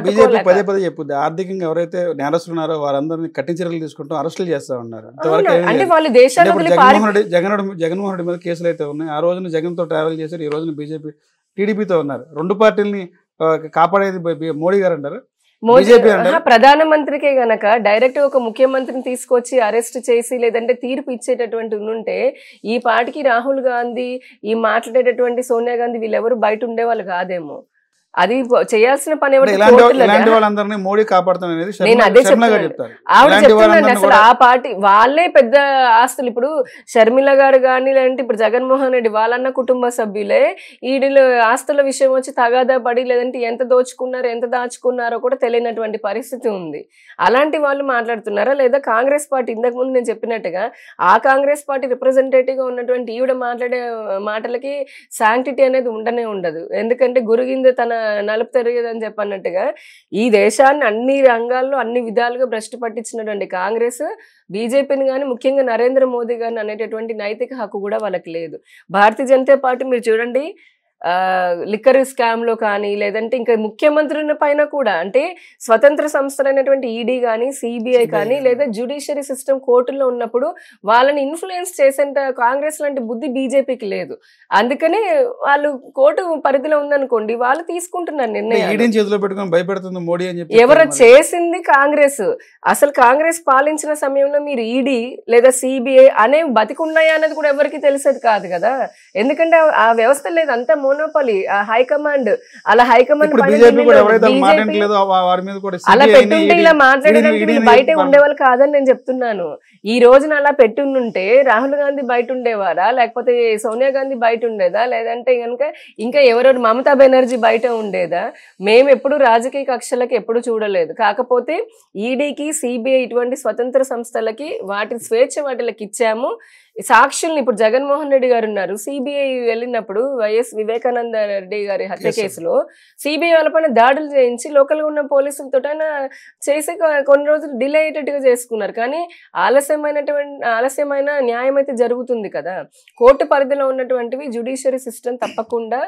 BJP పదే పదే చెప్పుద్ది ఆర్థికంగా ఎవరైతే నేరస్తులు ఉన్నారో వారందరినీ కఠిన చర్యలు తీసుకుంటాం, అరెస్టులు చేస్తా ఉన్నారు. జగన్మోహన్ రెడ్డి మీద కేసులు అయితే ఉన్నాయి. ఆ రోజున జగన్ తో ట్రావెల్ చేశారు, ఈ రోజున బీజేపీ టీడీపీతో ఉన్నారు. రెండు పార్టీలని కాపాడేది మోడీ గారు అంటారు. ప్రధానమంత్రికే గనక డైరెక్ట్ ఒక ముఖ్యమంత్రిని తీసుకొచ్చి అరెస్ట్ చేసి లేదంటే తీర్పు ఇచ్చేటటువంటి ఉంటే ఈ పాటికి రాహుల్ గాంధీ, ఈ మాట్లాడేటటువంటి సోనియా గాంధీ వీళ్ళెవరు బయట ఉండేవాళ్ళు కాదేమో. అది చేయాల్సిన పని మోడీ కాపాడుతాననేది నేను అదే చెప్తాను. ఆవిడ చెప్తున్నాను అసలు ఆ పార్టీ వాళ్ళే పెద్ద ఆస్తులు. ఇప్పుడు షర్మిల గారు కానీ లేదంటే ఇప్పుడు జగన్మోహన్ రెడ్డి వాళ్ళన్న కుటుంబ సభ్యులే ఈడిలు ఆస్తుల విషయం వచ్చి తగాదా పడి లేదంటే ఎంత దోచుకున్నారో ఎంత దాచుకున్నారో కూడా తెలియనటువంటి పరిస్థితి ఉంది. అలాంటి వాళ్ళు మాట్లాడుతున్నారా? లేదా కాంగ్రెస్ పార్టీ ఇంతకు ముందు నేను చెప్పినట్టుగా ఆ కాంగ్రెస్ పార్టీ రిప్రజెంటేటివ్ గా ఉన్నటువంటి ఈవిడ మాట్లాడే మాటలకి శాంక్టిటీ అనేది ఉండనే ఉండదు. ఎందుకంటే గురుగింద తన నలుపు తిరగదని చెప్పన్నట్టుగా ఈ దేశాన్ని అన్ని రంగాల్లో అన్ని విధాలుగా భ్రష్టు పట్టించినటువంటి కాంగ్రెస్ బీజేపీని కానీ ముఖ్యంగా నరేంద్ర మోదీ గారిని అనేటటువంటి నైతిక హక్కు కూడా వాళ్ళకి లేదు. భారతీయ జనతా పార్టీ మీరు చూడండి, లిక్కర్ స్కామ్ లో కానీ లేదంటే ఇంకా ముఖ్యమంత్రుల పైన కూడా అంటే స్వతంత్ర సంస్థలైనటువంటి ఈడీ కానీ సిబిఐ కానీ లేదా జ్యుడిషియరీ సిస్టమ్ కోర్టుల్లో ఉన్నప్పుడు వాళ్ళని ఇన్ఫ్లుయెన్స్ చేసేంత కాంగ్రెస్ లాంటి బుద్ధి బీజేపీకి లేదు. అందుకనే వాళ్ళు కోర్టు పరిధిలో ఉందనుకోండి వాళ్ళు తీసుకుంటున్నారు నిర్ణయం. ఎవరో చేసింది కాంగ్రెస్. అసలు కాంగ్రెస్ పాలించిన సమయంలో మీరు ఈడీ లేదా సిబిఐ అనే బతికున్నాయా అనేది కూడా ఎవరికి తెలిసేది కాదు కదా. ఎందుకంటే ఆ వ్యవస్థ లేదు, అంతా మోనోపలి హైకమాండ్. అలా హైకమాండ్ అలా పెట్టుంటే ఇలా మాట్లాడడానికి వీళ్ళు బయటే ఉండేవాళ్ళు కాదని నేను చెప్తున్నాను. ఈ రోజున అలా పెట్టుంటే రాహుల్ గాంధీ బయట ఉండేవారా, లేకపోతే సోనియా గాంధీ బయట ఉండేదా, లేదంటే కనుక ఇంకా ఎవరెవరు మమతా బెనర్జీ బయట ఉండేదా? మేము ఎప్పుడు రాజకీయ కక్షలకి ఎప్పుడు చూడలేదు. కాకపోతే ఈడీకి సిబిఐ ఇటువంటి స్వతంత్ర సంస్థలకి వాటి స్వేచ్ఛ వాటికి ఇచ్చాము. సాక్షుల్ని ఇప్పుడు జగన్మోహన్ రెడ్డి గారు ఉన్నారు, సిబిఐ వెళ్ళినప్పుడు వైఎస్ వివేకానంద రెడ్డి గారి హత్య కేసులో సిబిఐ వాళ్ళపైన దాడులు చేయించి లోకల్ గా ఉన్న పోలీసులతో చేసి కొన్ని రోజులు డిలే అయ్యేటట్టుగా చేసుకున్నారు. కానీ ఆలస్యమైన న్యాయం అయితే జరుగుతుంది కదా. కోర్టు పరిధిలో ఉన్నటువంటివి జ్యుడిషియరీ సిస్టమ్ తప్పకుండా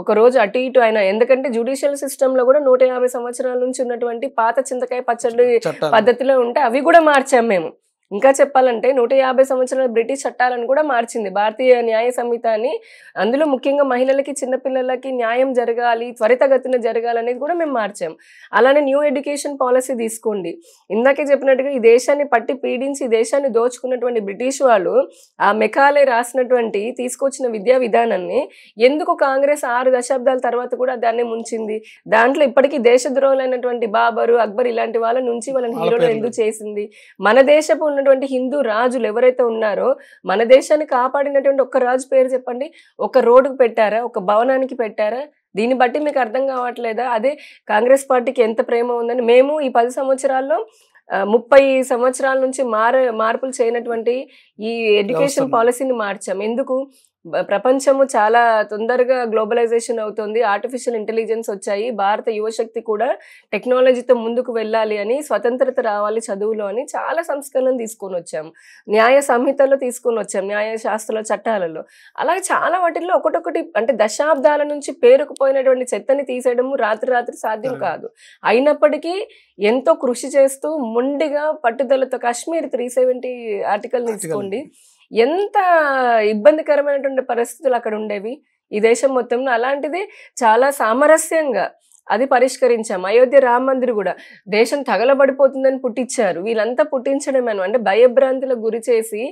ఒక రోజు అటు ఇటు అయినా, ఎందుకంటే జ్యుడిషియల్ సిస్టమ్ లో కూడా 150 సంవత్సరాల నుంచి ఉన్నటువంటి పాత చింతకాయ పచ్చడి పద్ధతిలో ఉంటే అవి కూడా మార్చాం మేము. ఇంకా చెప్పాలంటే 150 సంవత్సరాల బ్రిటిష్ చట్టాలను కూడా మార్చింది భారతీయ న్యాయ సంహిత అని. అందులో ముఖ్యంగా మహిళలకి చిన్నపిల్లలకి న్యాయం జరగాలి, త్వరితగతిన జరగాలనేది కూడా మేము మార్చాం. అలానే న్యూ ఎడ్యుకేషన్ పాలసీ తీసుకోండి. ఇందాకే చెప్పినట్టుగా ఈ దేశాన్ని పట్టి పీడించి ఈ దేశాన్ని దోచుకున్నటువంటి బ్రిటిష్ వాళ్ళు ఆ మెకాలే రాసినటువంటి తీసుకొచ్చిన విద్యా విధానాన్ని ఎందుకు కాంగ్రెస్ 6 దశాబ్దాల తర్వాత కూడా దాన్ని ముంచింది? దాంట్లో ఇప్పటికీ దేశద్రోహులైనటువంటి బాబరు, అక్బర్ ఇలాంటి వాళ్ళ నుంచి వాళ్ళని హీరోలు ఎందుకు చేసింది? మన దేశపు ఉన్నటువంటి హిందూ రాజులు ఎవరైతే ఉన్నారో మన దేశాన్ని కాపాడినటువంటి ఒక్క రాజు పేరు చెప్పండి. ఒక రోడ్డుకు పెట్టారా, ఒక భవనానికి పెట్టారా? దీన్ని బట్టి మీకు అర్థం కావట్లేదా అదే కాంగ్రెస్ పార్టీకి ఎంత ప్రేమ ఉందని? మేము ఈ 10 సంవత్సరాల్లో 30 సంవత్సరాల నుంచి మార్పులు చేయనటువంటి ఈ ఎడ్యుకేషన్ పాలసీని మార్చాం. ఎందుకు? ప్రపంచము చాలా తొందరగా గ్లోబలైజేషన్ అవుతుంది, ఆర్టిఫిషియల్ ఇంటెలిజెన్స్ వచ్చాయి, భారత యువశక్తి కూడా టెక్నాలజీతో ముందుకు వెళ్ళాలి అని, స్వతంత్రత రావాలి చదువులో అని చాలా సంస్కరణలు తీసుకొని వచ్చాము. న్యాయ సంహితలో తీసుకొని వచ్చాం, న్యాయ శాస్త్రాల చట్టాలలో. అలాగే చాలా వాటిల్లో ఒకటొకటి అంటే దశాబ్దాల నుంచి పేరుకుపోయినటువంటి చెత్తని తీసేయడము రాత్రి సాధ్యం కాదు. అయినప్పటికీ ఎంతో కృషి చేస్తూ మొండిగా పట్టుదలతో కాశ్మీర్ 370 ఆర్టికల్ తీసుకోండి, ఎంత ఇబ్బందికరమైనటువంటి పరిస్థితులు అక్కడ ఉండేవి ఈ దేశం మొత్తంలో. అలాంటిది చాలా సామరస్యంగా అది పరిష్కరించాం. అయోధ్య రామ మందిర్ కూడా దేశం తగలబడిపోతుందని పుట్టించారు. వీళ్ళంతా పుట్టించడమేను అంటే భయభ్రాంతులకు గురి చేసి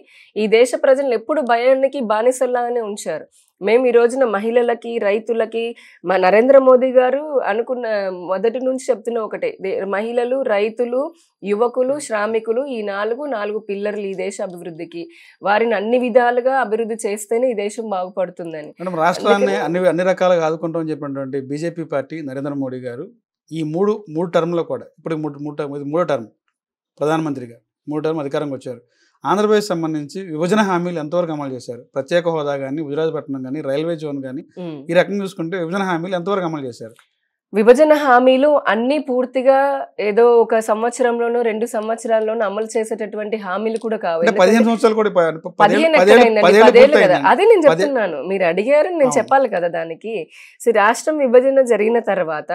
ఈ దేశ ప్రజలను ఎప్పుడు భయానికి బానిసల్లాగానే ఉంచారు. మేము ఈ రోజున మహిళలకి, రైతులకి మా నరేంద్ర మోదీ గారు అనుకున్న మొదటి నుంచి చెప్తున్న ఒకటే, మహిళలు, రైతులు, యువకులు, శ్రామికులు ఈ నాలుగు పిల్లర్లు ఈ దేశ అభివృద్ధికి. వారిని అన్ని విధాలుగా అభివృద్ధి చేస్తేనే ఈ దేశం బాగుపడుతుందని. రాష్ట్రాన్ని అన్ని రకాలుగా ఆదుకుంటామని చెప్పినటువంటి బీజేపీ పార్టీ నరేంద్ర మోడీ గారు ఈ మూడు టర్మ్లో కూడా ఇప్పుడు మూడో టర్మ్ ప్రధానమంత్రిగా 3 టర్మ్ అధికారంగా వచ్చారు. ఆంధ్రప్రదేశ్ సంబంధించి విభజన హామీలు ఎంతవరకు అమలు చేశారు? ప్రత్యేక హోదా కానీ, గుజరాతపట్నం కానీ, రైల్వే జోన్ కానీ ఈ రకంగా చూసుకుంటే విభజన హామీలు ఎంతవరకు అమలు చేశారు? విభజన హామీలు అన్ని పూర్తిగా ఏదో ఒక సంవత్సరంలోనో 2 సంవత్సరాల్లోనో అమలు చేసేటటువంటి హామీలు కూడా కావు. 15 సంవత్సరాలు కూడా 15 ఎక్కడైందండి, 10 ఏళ్ళు కదా. అదే నేను చెప్తున్నాను, మీరు అడిగారు నేను చెప్పాలి కదా దానికి. రాష్ట్రం విభజన జరిగిన తర్వాత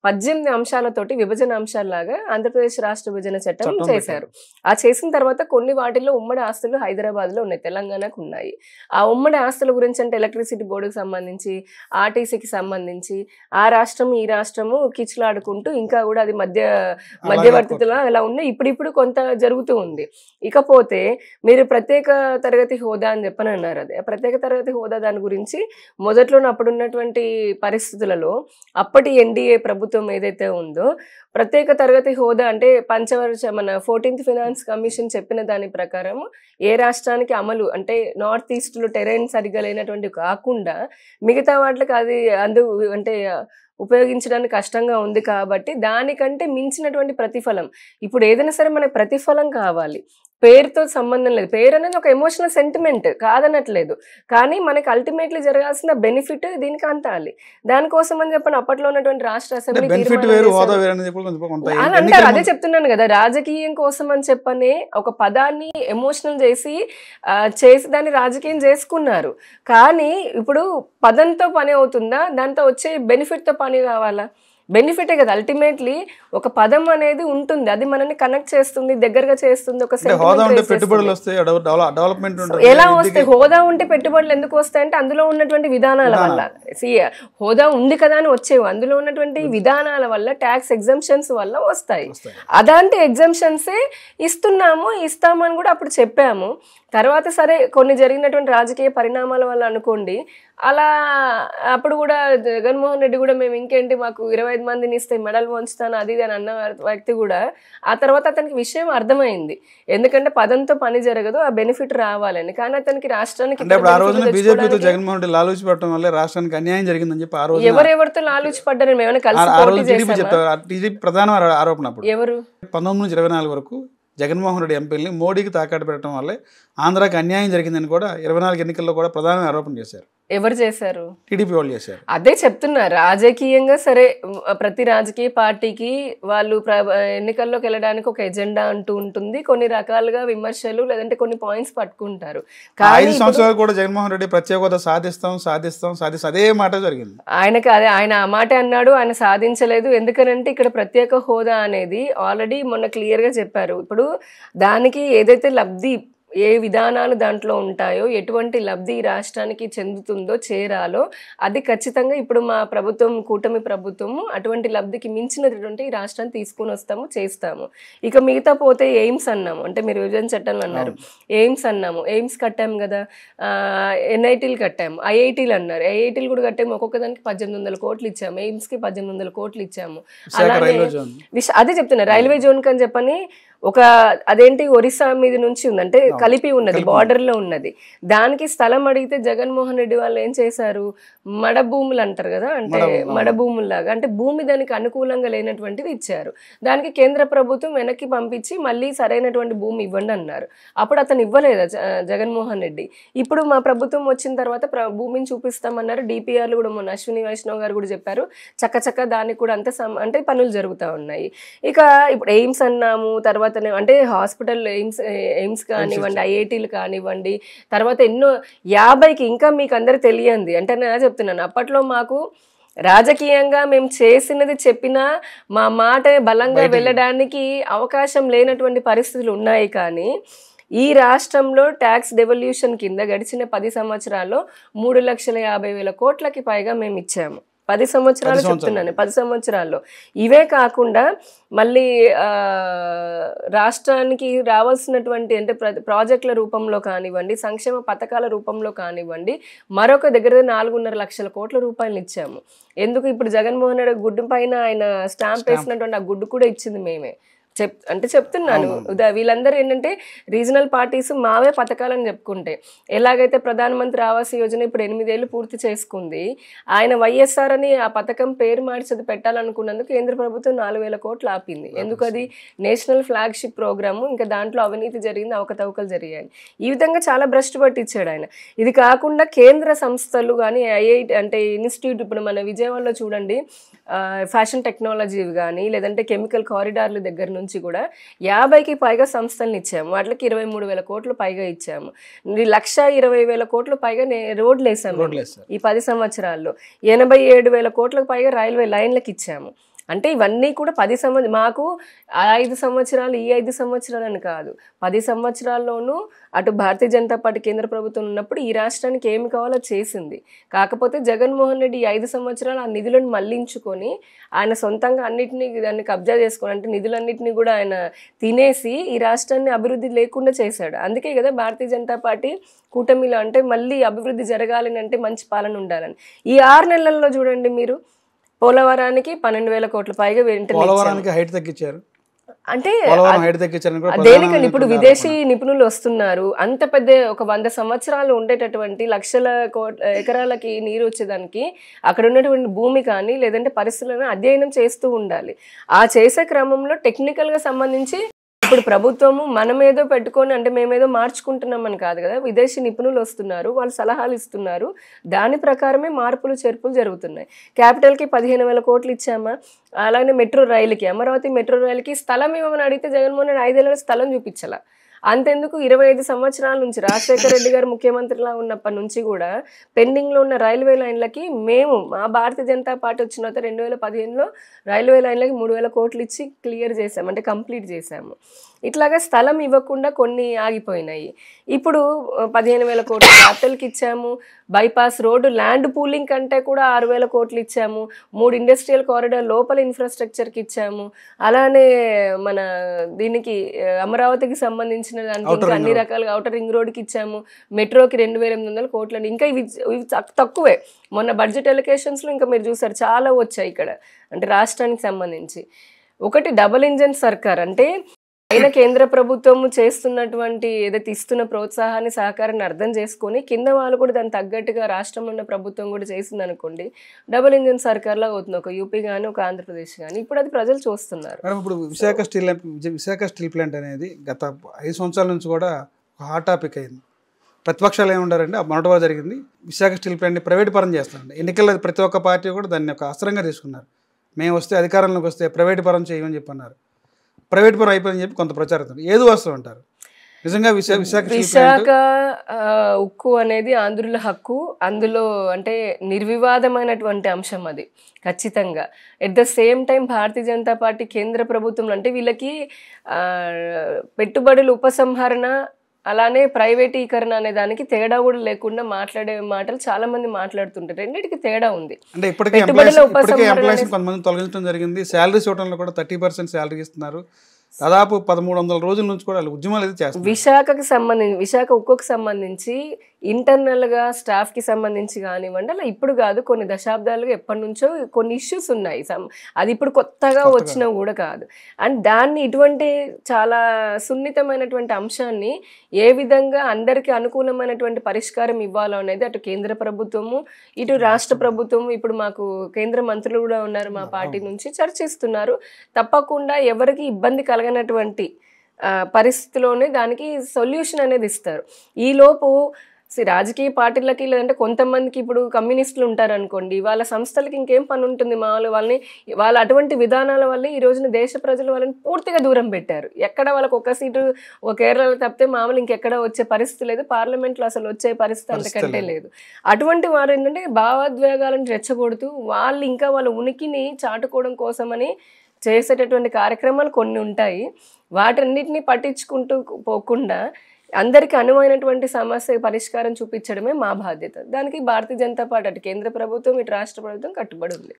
18 అంశాలతోటి విభజన అంశాలలాగా ఆంధ్రప్రదేశ్ రాష్ట్ర విభజన చట్టం చేశారు. ఆ చేసిన తర్వాత కొన్ని వాటిల్లో ఉమ్మడి ఆస్తులు హైదరాబాద్ లో ఉన్నాయి, తెలంగాణకు ఉన్నాయి. ఆ ఉమ్మడి ఆస్తుల గురించి అంటే ఎలక్ట్రిసిటీ బోర్డుకి సంబంధించి, ఆర్టీసీకి సంబంధించి ఆ రాష్ట్రం ఈ రాష్ట్రము కిచ్చులాడుకుంటూ ఇంకా కూడా అది మధ్యవర్తితులా అలా ఉన్నాయి. ఇప్పుడు కొంత జరుగుతూ ఉంది. ఇకపోతే మీరు ప్రత్యేక తరగతి హోదా అని చెప్పని అన్నారు. అదే ప్రత్యేక తరగతి హోదా దాని గురించి మొదట్లో అప్పుడున్నటువంటి పరిస్థితులలో అప్పటి ఎన్డీఏ ప్రభుత్వం ఏదైతే ఉందో ప్రత్యేక తరగతి హోదా అంటే పంచవర్ష మన 14th ఫైనాన్స్ కమిషన్ చెప్పిన దాని ప్రకారం ఏ రాష్ట్రానికి అమలు అంటే నార్త్ ఈస్ట్ లో టెరైన్ సరిగ్గా లేనటువంటి కాకుండా మిగతా వాటికి అది అంటే ఉపయోగించడానికి కష్టంగా ఉంది కాబట్టి దానికంటే మించినటువంటి ప్రతిఫలం. ఇప్పుడు ఏదైనా సరే మనకు ప్రతిఫలం కావాలి, పేరుతో సంబంధం లేదు. పేరు అనేది ఒక ఎమోషనల్ సెంటిమెంట్ కాదనట్లేదు, కానీ మనకి అల్టిమేట్లీ జరగాల్సిన బెనిఫిట్ దీనికి అంతాలి. దానికోసం అని చెప్పని అప్పట్లో ఉన్నటువంటి రాష్ట్ర అసెంబ్లీ అని అంటారు. అదే చెప్తున్నాను కదా, రాజకీయం కోసం అని చెప్పని ఒక పదాన్ని ఎమోషనల్ చేసి దాన్ని రాజకీయం చేసుకున్నారు. కానీ ఇప్పుడు పదంతో పని అవుతుందా, దాంతో వచ్చే బెనిఫిట్ తో పని కావాలా? బెనిఫిటే కదా అల్టిమేట్లీ. ఒక పదం అనేది ఉంటుంది, అది మనల్ని కనెక్ట్ చేస్తుంది, దగ్గరగా చేస్తుంది. ఒక ఎలా వస్తాయి హోదా ఉంటే పెట్టుబడులు ఎందుకు వస్తాయంటే అందులో ఉన్నటువంటి విధానాల వల్ల. హోదా ఉంది కదా అని వచ్చేవి, అందులో ఉన్నటువంటి విధానాల వల్ల, ట్యాక్స్ ఎగ్జంప్షన్స్ వల్ల వస్తాయి. అదంటే ఎగ్జంప్షన్సే ఇస్తామని కూడా అప్పుడు చెప్పాము. తర్వాత సరే కొన్ని జరిగినటువంటి రాజకీయ పరిణామాల వల్ల అనుకోండి, అలా అప్పుడు కూడా జగన్మోహన్ రెడ్డి కూడా మేము ఇంకేంటి మాకు 25 మందిని ఇస్తే మెడల్ వంచుతాను అది ఇది అని అన్న వ్యక్తి కూడా ఆ తర్వాత అతనికి విషయం అర్థమైంది. ఎందుకంటే పదంతో పని జరగదు, ఆ బెనిఫిట్ రావాలని. కానీ అతనికి రాష్ట్రానికి ఎవరెవరితో లాలూచి పడ్డారు? మేమైనా కలిసి ఎవరు 19 నుంచి 24 వరకు జగన్మోహన్ రెడ్డి ఎంపీలని మోడీకి తాకట్టు పెట్టడం వల్లే ఆంధ్రాకి అన్యాయం జరిగిందని కూడా 24 ఎన్నికల్లో కూడా ప్రధాన ఆరోపణ చేశారు. ఎవరు చేశారు? టీడీపీ వాళ్ళు చేశారు. అదే చెప్తున్నా, రాజకీయంగా సరే ప్రతి రాజకీయ పార్టీకి వాళ్ళు ఎన్నికల్లోకి వెళ్ళడానికి ఒక ఎజెండా అంటూ ఉంటుంది, కొన్ని రకాలుగా విమర్శలు లేదంటే కొన్ని పాయింట్స్ పట్టుకుంటారు. 5 సంవత్సరాలు కూడా జగన్మోహన్ రెడ్డి ప్రత్యేక హోదా సాధిస్తాం అదే మాట జరిగింది. ఆయనకు అదే ఆయన ఆ మాట అన్నాడు, ఆయన సాధించలేదు. ఎందుకనంటే ఇక్కడ ప్రత్యేక హోదా అనేది ఆల్రెడీ మొన్న క్లియర్ గా చెప్పారు. ఇప్పుడు దానికి ఏదైతే లబ్ధి ఏ విధానాలు దాంట్లో ఉంటాయో, ఎటువంటి లబ్ధి రాష్ట్రానికి చెందుతుందో చేరాలో అది ఖచ్చితంగా ఇప్పుడు మా ప్రభుత్వం, కూటమి ప్రభుత్వము అటువంటి లబ్ధికి మించినటువంటి రాష్ట్రాన్ని తీసుకొని వస్తాము, చేస్తాము. ఇక మిగతా పోతే ఎయిమ్స్ అన్నాము, అంటే మీరు విభజన చట్టంలో అన్నారు ఎయిమ్స్ అన్నాము, ఎయిమ్స్ కట్టాము కదా, ఎన్ఐటీలు కట్టాము, ఐఐటీలు అన్నారు, ఐఐటీలు కూడా కట్టాము. ఒక్కొక్క దానికి 1800 కోట్లు ఇచ్చాము, ఎయిమ్స్ కి 1800 కోట్లు ఇచ్చాము. అలానే అదే చెప్తున్నా, రైల్వే జోన్ కని చెప్పని ఒక అదేంటి ఒరిస్సా మీద నుంచి ఉందంటే కలిపి ఉన్నది, బార్డర్ లో ఉన్నది. దానికి స్థలం అడిగితే జగన్మోహన్ రెడ్డి వాళ్ళు ఏం చేశారు, మడభూములు అంటారు కదా, అంటే మడభూముల్లాగా అంటే భూమి దానికి అనుకూలంగా లేనటువంటిది ఇచ్చారు. దానికి కేంద్ర ప్రభుత్వం వెనక్కి పంపించి మళ్ళీ సరైనటువంటి భూమి ఇవ్వండి అన్నారు. అప్పుడు అతను ఇవ్వలేదు జగన్మోహన్ రెడ్డి. ఇప్పుడు మా ప్రభుత్వం వచ్చిన తర్వాత భూమిని చూపిస్తామన్నారు. డిపిఆర్లు కూడా మొన్న అశ్విని వైష్ణవ్ గారు కూడా చెప్పారు, చక్క దానికి కూడా అంటే పనులు జరుగుతూ ఉన్నాయి. ఇక ఇప్పుడు ఎయిమ్స్ అన్నాము, తర్వాత అంటే హాస్పిటల్ ఎయిమ్స్ కానివ్వండి, ఐఐటీలు కానివ్వండి, తర్వాత ఎన్నో 50కి ఇంకా మీకు అందరు తెలియంది. అంటే నేను చెప్తున్నాను, అప్పట్లో మాకు రాజకీయంగా మేము చేసినది చెప్పినా మా మాట బలంగా వెళ్ళడానికి అవకాశం లేనటువంటి పరిస్థితులు ఉన్నాయి. కానీ ఈ రాష్ట్రంలో ట్యాక్స్ డెవల్యూషన్ కింద గడిచిన 10 సంవత్సరాల్లో 3,50,000 కోట్లకి పైగా మేము ఇచ్చాము. 10 సంవత్సరాలు చెప్తున్నాను, 10 సంవత్సరాల్లో. ఇవే కాకుండా మళ్ళీ రాష్ట్రానికి రావాల్సినటువంటి అంటే ప్రాజెక్టుల రూపంలో కానివ్వండి, సంక్షేమ పథకాల రూపంలో కానివ్వండి, మరొక దగ్గర 4.5 లక్షల కోట్ల రూపాయలు ఇచ్చాము. ఎందుకు ఇప్పుడు జగన్మోహన్ రెడ్డి గుడ్డు పైన ఆయన స్టాంప్ వేసినటువంటి ఆ గుడ్డు కూడా ఇచ్చింది మేమే. అంటే చెప్తున్నాను. వీళ్ళందరూ ఏంటంటే రీజనల్ పార్టీస్ మావే పథకాలని చెప్పుకుంటే, ఎలాగైతే ప్రధానమంత్రి ఆవాస్ యోజన ఇప్పుడు 8 ఏళ్ళు పూర్తి చేసుకుంది, ఆయన వైఎస్ఆర్ అని ఆ పథకం పేరు మార్చి పెట్టాలనుకున్నందుకు కేంద్ర ప్రభుత్వం 4,000 కోట్లు ఆపింది. ఎందుకు? అది నేషనల్ ఫ్లాగ్షిప్ ప్రోగ్రాము. ఇంకా దాంట్లో అవినీతి జరిగింది, అవకతవకలు జరిగాయి. ఈ విధంగా చాలా భ్రష్టు పట్టించాడు ఆయన. ఇది కాకుండా కేంద్ర సంస్థలు కానీ ఐఐటి అంటే ఇన్స్టిట్యూట్, ఇప్పుడు మన విజయవాడలో చూడండి, ఫ్యాషన్ టెక్నాలజీ కానీ లేదంటే కెమికల్ కారిడార్ల దగ్గర నుంచి కూడా 50కి పైగా సంస్థలను ఇచ్చాము. వాటికి 23,000 కోట్లు పైగా ఇచ్చాము. 1,20,000 కోట్లు పైగా రోడ్లు వేసాము ఈ 10 సంవత్సరాల్లో. 87,000 కోట్లకు పైగా రైల్వే లైన్లకు ఇచ్చాము. అంటే ఇవన్నీ కూడా 10 సంవత్సరాలు, మాకు 5 సంవత్సరాలు ఈ 5 సంవత్సరాలని కాదు, 10 సంవత్సరాల్లోనూ అటు భారతీయ జనతా పార్టీ కేంద్ర ప్రభుత్వం ఉన్నప్పుడు ఈ రాష్ట్రానికి ఏమి కావాలో చేసింది. కాకపోతే జగన్మోహన్ రెడ్డి ఈ 5 సంవత్సరాలు ఆ నిధులను మళ్లించుకొని ఆయన సొంతంగా అన్నిటినీ దాన్ని కబ్జా చేసుకొని, అంటే నిధులన్నింటినీ కూడా ఆయన తినేసి ఈ రాష్ట్రాన్ని అభివృద్ధి లేకుండా చేశాడు. అందుకే కదా భారతీయ జనతా పార్టీ కూటమిలో అంటే మళ్ళీ అభివృద్ధి జరగాలని అంటే మంచి పాలన ఉండాలని. ఈ 6 నెలల్లో చూడండి మీరు, పోలవరానికి 12,000 కోట్ల పైగా హైట్ తగ్గించారు. అంటే దేనికండి? ఇప్పుడు విదేశీ నిపుణులు వస్తున్నారు. అంత పెద్ద ఒక 100 సంవత్సరాలు ఉండేటటువంటి లక్షల ఎకరాలకి నీరు వచ్చేదానికి అక్కడ ఉన్నటువంటి భూమి కానీ లేదంటే పరిస్థితులను అధ్యయనం చేస్తూ ఉండాలి. ఆ చేసే క్రమంలో టెక్నికల్ గా సంబంధించి ఇప్పుడు ప్రభుత్వము మనమేదో పెట్టుకొని అంటే మేమేదో మార్చుకుంటున్నామని కాదు కదా, విదేశీ నిపుణులు వస్తున్నారు, వాళ్ళు సలహాలు ఇస్తున్నారు, దాని ప్రకారమే మార్పులు చేర్పులు జరుగుతున్నాయి. క్యాపిటల్కి 15,000 కోట్లు ఇచ్చామా, అలానే మెట్రో రైలుకి, అమరావతి మెట్రో రైలుకి స్థలం ఇవ్వమని అడిగితే జగన్మోహన్ రెడ్డి 5 ఏళ్ళ స్థలం చూపించాల. అంతెందుకు 25 సంవత్సరాల నుంచి రాజశేఖర రెడ్డి గారు ముఖ్యమంత్రిలా ఉన్నప్పటి నుంచి కూడా పెండింగ్లో ఉన్న రైల్వే లైన్లకి మేము మా భారతీయ జనతా పార్టీ వచ్చిన తర్వాత 2015లో రైల్వే లైన్లకి 3,000 కోట్లు ఇచ్చి క్లియర్ చేసాము, అంటే కంప్లీట్ చేసాము. ఇట్లాగా స్థలం ఇవ్వకుండా కొన్ని ఆగిపోయినాయి. ఇప్పుడు 15,000 కోట్లు క్యాపిటల్కి ఇచ్చాము. బైపాస్ రోడ్డు ల్యాండ్ పూలింగ్ కంటే కూడా 6,000 కోట్లు ఇచ్చాము. 3 ఇండస్ట్రియల్ కారిడార్ లోపల ఇన్ఫ్రాస్ట్రక్చర్కి ఇచ్చాము. అలానే మన దీనికి అమరావతికి సంబంధించిన దానికి ఇంకా అన్ని రకాలుగా ఔటర్ రింగ్ రోడ్కి ఇచ్చాము. మెట్రోకి 2,800 కోట్లు. ఇంకా ఇవి తక్కువే. మొన్న బడ్జెట్ ఎలొకేషన్స్లో ఇంకా మీరు చూసారు చాలా వచ్చాయి ఇక్కడ, అంటే రాష్ట్రానికి సంబంధించి. ఒకటి డబుల్ ఇంజన్ సర్కార్, అంటే అయినా కేంద్ర ప్రభుత్వం చేస్తున్నటువంటి ఏదైతే ఇస్తున్న ప్రోత్సాహాన్ని సహకారాన్ని అర్థం చేసుకొని కింద వాళ్ళు కూడా దాన్ని తగ్గట్టుగా రాష్ట్రంలో ఉన్న ప్రభుత్వం కూడా చేసింది అనుకోండి, డబుల్ ఇంజన్ సర్కార్ లాగా అవుతుంది, ఒక యూపీ కానీ ఒక ఆంధ్రప్రదేశ్ కానీ. ఇప్పుడు అది ప్రజలు చూస్తున్నారు. ఇప్పుడు విశాఖ స్టీల్ ప్లాంట్ అనేది గత 5 సంవత్సరాల నుంచి కూడా హాట్ టాపిక్ అయింది. ప్రతిపక్షాలు ఏముండారంటే మొదటివారు జరిగింది, విశాఖ స్టీల్ ప్లాంట్ని ప్రైవేట్ పరం చేస్తారండి. ఎన్నికల్లో ప్రతి ఒక్క పార్టీ కూడా దాన్ని ఒక అస్త్రంగా తీసుకున్నారు. మేము వస్తే అధికారంలోకి వస్తే ప్రైవేట్ పరం చేయమని చెప్పన్నారు. ప్రైవేట్ పరం అయిపోయిందని చెప్పి కొంత ప్రచారం. ఏది వస్తూ ఉంటారు నిజంగా విశాఖ ఉక్కు అనేది ఆంధ్రుల హక్కు. అందులో అంటే నిర్వివాదమైనటువంటి అంశం అది ఖచ్చితంగా. At the same time Bharatiya Janata party కేంద్ర ప్రభుత్వం అంటే వీళ్ళకి పెట్టుబడుల ఉపసంహరణ అలానే ప్రైవేటీకరణ అనే దానికి తేడా కూడా లేకుండా మాట్లాడే మాటలు చాలా మంది మాట్లాడుతుంటారు. రెండింటికి తేడా ఉంది. అంటే ఇప్పటికే కొంతమంది తొలగించడం జరిగింది. శాలరీస్ ఇవ్వడంలో కూడా 30% శాలరీ ఇస్తున్నారు. దాదాపు 1,300 రోజుల నుంచి కూడా ఉద్యమాలు అయితే చేస్తారు. విశాఖ ఉక్కుకి సంబంధించి ఇంటర్నల్గా స్టాఫ్కి సంబంధించి కానివ్వండి, అలా ఇప్పుడు కాదు, కొన్ని దశాబ్దాలుగా ఎప్పటి నుంచో కొన్ని ఇష్యూస్ ఉన్నాయి. అది ఇప్పుడు కొత్తగా వచ్చినా కూడా కాదు. అండ్ దాన్ని ఇటువంటి చాలా సున్నితమైనటువంటి అంశాన్ని ఏ విధంగా అందరికీ అనుకూలమైనటువంటి పరిష్కారం ఇవ్వాలో అనేది అటు కేంద్ర ప్రభుత్వము ఇటు రాష్ట్ర ప్రభుత్వము, ఇప్పుడు మాకు కేంద్ర మంత్రులు కూడా ఉన్నారు మా పార్టీ నుంచి, చర్చిస్తున్నారు. తప్పకుండా ఎవరికి ఇబ్బంది కలగనటువంటి పరిస్థితిలోనే దానికి సొల్యూషన్ అనేది ఇస్తారు. ఈలోపు రాజకీయ పార్టీలకి లేదంటే కొంతమందికి ఇప్పుడు కమ్యూనిస్టులు ఉంటారు అనుకోండి, వాళ్ళ సంస్థలకి ఇంకేం పని ఉంటుంది, వాళ్ళ అటువంటి విధానాల వల్ల ఈ రోజున దేశ ప్రజలు వాళ్ళని పూర్తిగా దూరం పెట్టారు. ఎక్కడ వాళ్ళకి ఒక సీటు ఒక కేరళలో తప్పితే మామూలు ఇంకెక్కడ వచ్చే పరిస్థితి లేదు, పార్లమెంట్లో అసలు వచ్చే పరిస్థితి అంతకంటే లేదు. అటువంటి వారు ఏంటంటే భావోద్వేగాలను రెచ్చగొడుతూ వాళ్ళు ఇంకా వాళ్ళ ఉనికిని చాటుకోవడం కోసమని చేసేటటువంటి కార్యక్రమాలు కొన్ని ఉంటాయి. వాటన్నిటిని పట్టించుకుంటూ పోకుండా అందరికీ అనువైనటువంటి సమస్య పరిష్కారం చూపించడమే మా బాధ్యత. దానికి భారతీయ జనతా పార్టీ అటు కేంద్ర ప్రభుత్వం ఇటు రాష్ట్ర ప్రభుత్వం కట్టుబడి ఉంది.